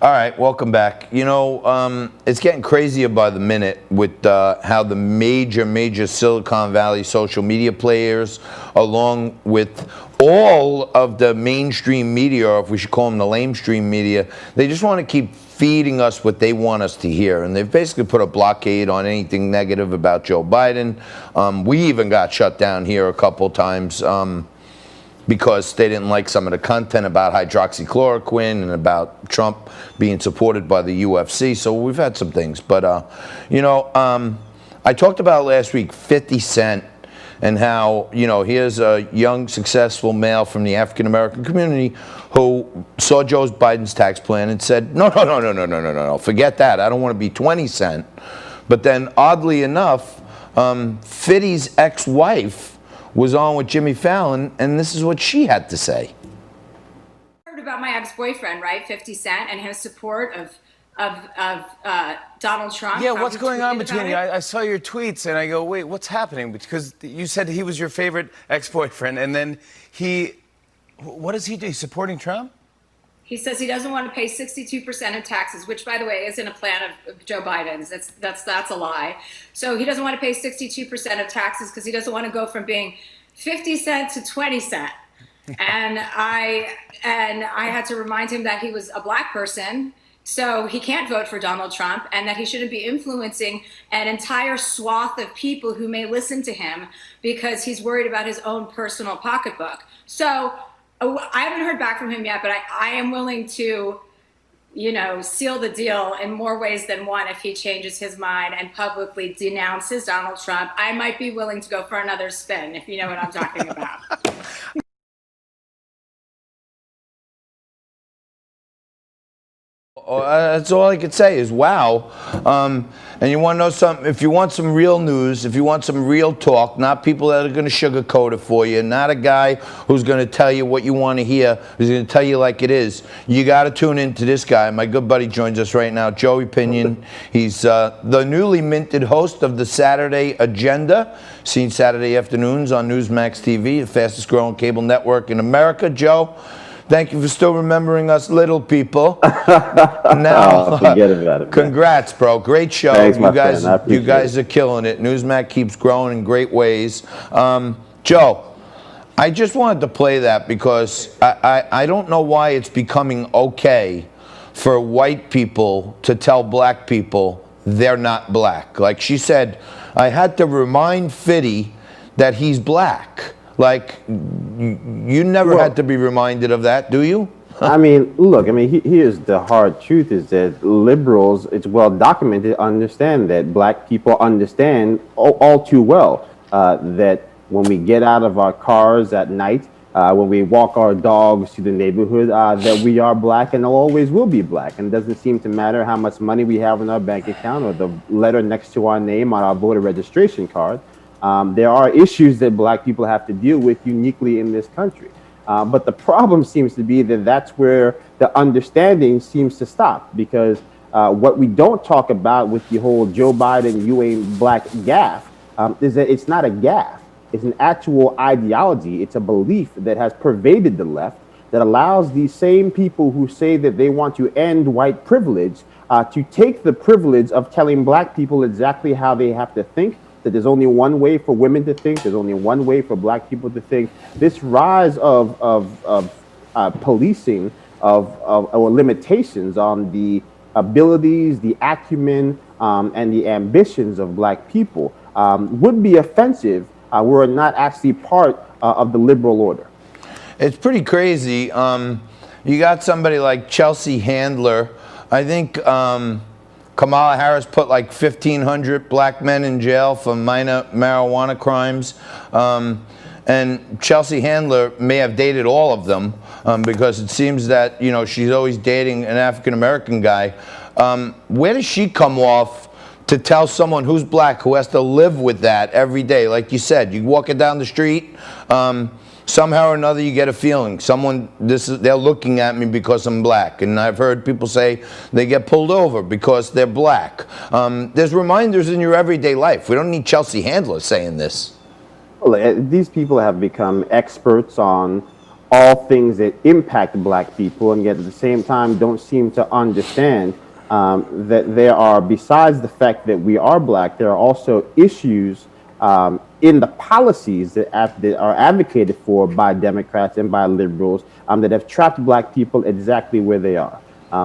All right, welcome back. You know, it's getting crazier by the minute with how the major Silicon Valley social media players, along with all of the mainstream media, or if we should call them the lamestream media, they just want to keep feeding us what they want us to hear. And they've basically put a blockade on anything negative about Joe Biden. We even got shut down here a couple times. Because they didn't like some of the content about hydroxychloroquine and about Trump being supported by the UFC. So we've had some things. But, you know, I talked about last week 50 Cent and how, you know, here's a young, successful male from the African-American community who saw Joe Biden's tax plan and said, no, forget that. I don't want to be 20 Cent. But then, oddly enough, 50's ex-wife was on with Jimmy Fallon, and this is what she had to say. I heard about my ex-boyfriend, right, 50 Cent, and his support of Donald Trump. Yeah, what's going on between you? I saw your tweets, and I go, wait, what's happening? Because you said he was your favorite ex-boyfriend, and then what does he do? He's supporting Trump? He says he doesn't want to pay 62% of taxes, which, by the way, isn't a plan of Joe Biden's. That's a lie. So he doesn't want to pay 62% of taxes because he doesn't want to go from being 50 cent to 20 cent. And I had to remind him that he was a black person, so he can't vote for Donald Trump, and that he shouldn't be influencing an entire swath of people who may listen to him because he's worried about his own personal pocketbook. So I haven't heard back from him yet, but I am willing to, you know, seal the deal in more ways than one if he changes his mind and publicly denounces Donald Trump. I might be willing to go for another spin, if you know what I'm talking about. That's all I could say is wow. And you want to know something? If you want some real news, if you want some real talk, not people that are going to sugarcoat it for you, not a guy who's going to tell you what you want to hear, who's going to tell you like it is, you got to tune into this guy. My good buddy joins us right now, Joey Pinion. He's the newly minted host of the Saturday Agenda, seen Saturday afternoons on Newsmax TV, the fastest growing cable network in America. Joe, thank you for still remembering us little people. Now, forget about it. Congrats, bro. Great show. Thanks, you guys are killing it. Newsmax keeps growing in great ways. Joe, I just wanted to play that because I don't know why it's becoming okay for white people to tell black people they're not black. Like she said, I had to remind Fiddy that he's black. Like, you never had to be reminded of that, do you? I mean, look, here's the hard truth is that liberals, it's well documented, understand that black people understand all too well that when we get out of our cars at night, when we walk our dogs to the neighborhood, that we are black and always will be black. And it doesn't seem to matter how much money we have in our bank account or the letter next to our name on our voter registration card. There are issues that black people have to deal with uniquely in this country. But the problem seems to be that that's where the understanding seems to stop, because what we don't talk about with the whole Joe Biden, you ain't black gaffe is that it's not a gaffe. It's an actual ideology. It's a belief that has pervaded the left that allows these same people who say that they want to end white privilege to take the privilege of telling black people exactly how they have to think, that there's only one way for women to think, there's only one way for black people to think. This rise of policing or limitations on the abilities, the acumen, and the ambitions of black people would be offensive were it not actually part of the liberal order. It's pretty crazy. You got somebody like Chelsea Handler. I think Kamala Harris put like 1,500 black men in jail for minor marijuana crimes. And Chelsea Handler may have dated all of them because it seems that, you know, she's always dating an African-American guy. Where does she come off to tell someone who's black who has to live with that every day? Like you said, you walk it down the street, somehow or another you get a feeling they're looking at me because I'm black. And I've heard people say they get pulled over because they're black. There's reminders in your everyday life. We don't need Chelsea Handler saying this. Well, these people have become experts on all things that impact black people, and yet at the same time don't seem to understand that there are, besides the fact that we are black, there are also issues in the policies that are advocated for by Democrats and by liberals that have trapped black people exactly where they are.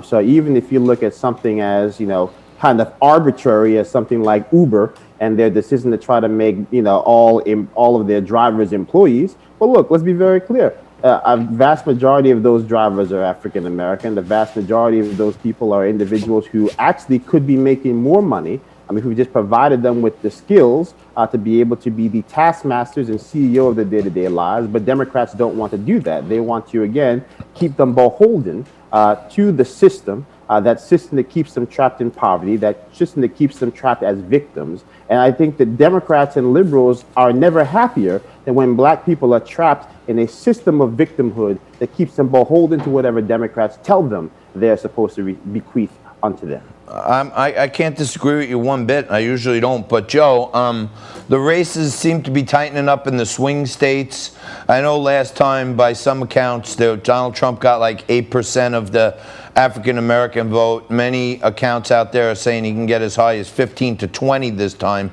So even if you look at something as, kind of arbitrary as something like Uber and their decision to try to make, all of their drivers employees, well, look, let's be very clear. A vast majority of those drivers are African American. The vast majority of those people are individuals who actually could be making more money. I mean, if we just provided them with the skills to be able to be the taskmasters and CEO of their day-to-day lives. But Democrats don't want to do that. They want to, again, keep them beholden to the system, that system that keeps them trapped in poverty, that system that keeps them trapped as victims. And I think that Democrats and liberals are never happier than when black people are trapped in a system of victimhood that keeps them beholden to whatever Democrats tell them they're supposed to bequeath unto them. I can't disagree with you one bit. I usually don't. But, Joe, the races seem to be tightening up in the swing states. I know last time, by some accounts, Donald Trump got like 8% of the African-American vote. Many accounts out there are saying he can get as high as 15 to 20 this time.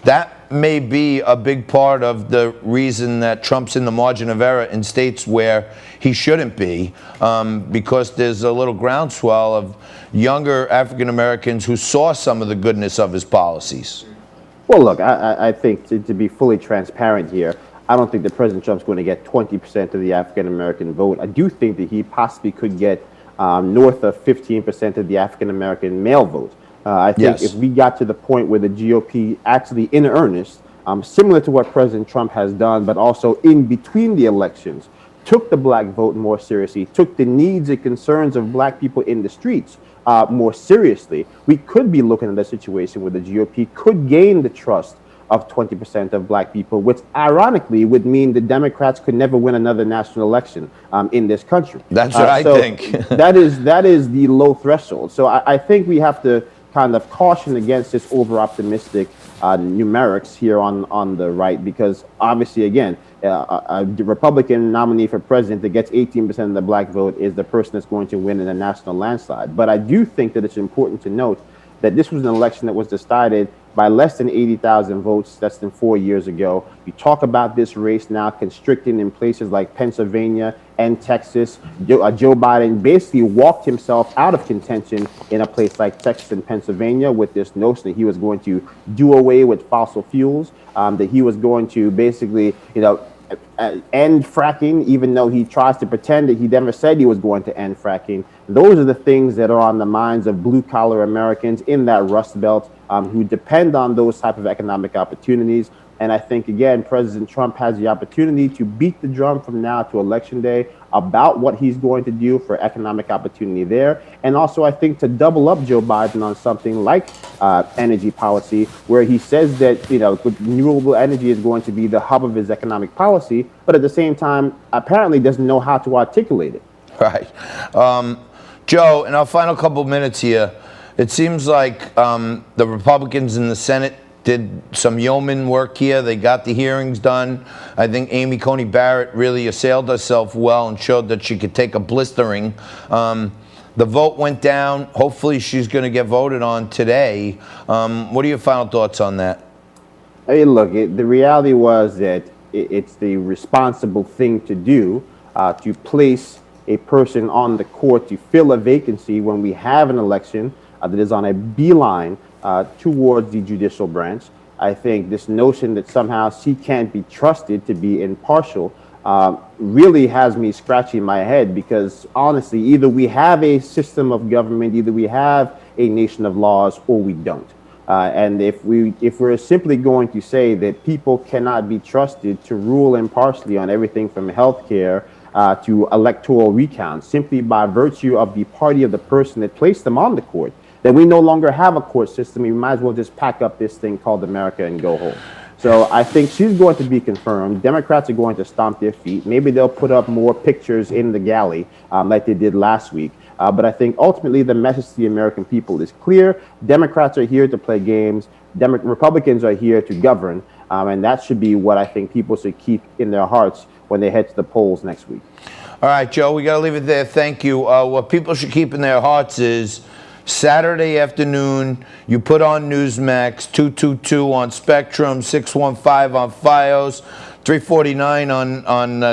That may be a big part of the reason that Trump's in the margin of error in states where he shouldn't be, because there's a little groundswell of younger African Americans who saw some of the goodness of his policies. Well, look, I think to be fully transparent here, I don't think that President Trump's going to get 20% of the African American vote. I do think that he possibly could get north of 15% of the African American male vote. I think if we got to the point where the GOP actually in earnest, similar to what President Trump has done, but also in between the elections, took the black vote more seriously, took the needs and concerns of black people in the streets more seriously, we could be looking at a situation where the GOP could gain the trust of 20% of black people, which ironically would mean the Democrats could never win another national election in this country. That's what I think. that is the low threshold. So I think we have to kind of caution against this over-optimistic numerics here on the right, because obviously, again, a Republican nominee for president that gets 18% of the black vote is the person that's going to win in a national landslide. But I do think that it's important to note that this was an election that was decided by less than 80,000 votes less than 4 years ago. We talk about this race now constricting in places like Pennsylvania and Texas. Joe Biden basically walked himself out of contention in a place like Texas and Pennsylvania with this notion that he was going to do away with fossil fuels, that he was going to basically, end fracking, even though he tries to pretend that he never said he was going to end fracking. Those are the things that are on the minds of blue-collar Americans in that Rust Belt who depend on those type of economic opportunities. And I think, again, President Trump has the opportunity to beat the drum from now to Election Day about what he's going to do for economic opportunity there. And also, I think, to double up Joe Biden on something like energy policy, where he says that, renewable energy is going to be the hub of his economic policy, but at the same time, apparently doesn't know how to articulate it. Right. Joe, in our final couple of minutes here, it seems like the Republicans in the Senate did some yeoman work here. They got the hearings done. I think Amy Coney Barrett really assailed herself well and showed that she could take a blistering. The vote went down. Hopefully she's going to get voted on today. What are your final thoughts on that? Hey, look, the reality was that it's the responsible thing to do to place a person on the court to fill a vacancy when we have an election that is on a beeline towards the judicial branch. I think this notion that somehow she can't be trusted to be impartial really has me scratching my head, because honestly, either we have a system of government, either we have a nation of laws, or we don't. And if we're simply going to say that people cannot be trusted to rule impartially on everything from healthcare to electoral recounts, simply by virtue of the party of the person that placed them on the court, then we no longer have a court system. We might as well just pack up this thing called America and go home. So I think she's going to be confirmed. Democrats are going to stomp their feet. Maybe they'll put up more pictures in the galley like they did last week. But I think ultimately the message to the American people is clear. Democrats are here to play games. Republicans are here to govern. And that should be what I think people should keep in their hearts when they head to the polls next week. All right, Joe, we got to leave it there. Thank you. What people should keep in their hearts is Saturday afternoon, you put on Newsmax, 222 on Spectrum, 615 on Fios, 349 on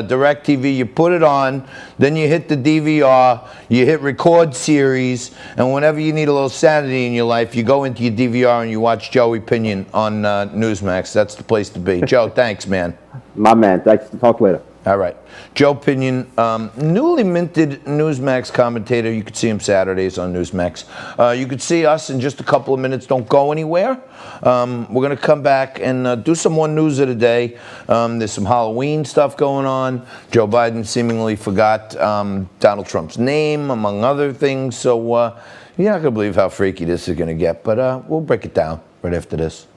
DirecTV. You put it on, then you hit the DVR, you hit record series, and whenever you need a little sanity in your life, you go into your DVR and you watch Joey Pinion on Newsmax. That's the place to be. Joe, thanks, man. My man, thanks. Talk later. All right. Joe Pinion, newly minted Newsmax commentator. You could see him Saturdays on Newsmax. You could see us in just a couple of minutes. Don't go anywhere. We're going to come back and do some more news of the day. There's some Halloween stuff going on. Joe Biden seemingly forgot Donald Trump's name, among other things. So you're not going to believe how freaky this is going to get. But we'll break it down right after this.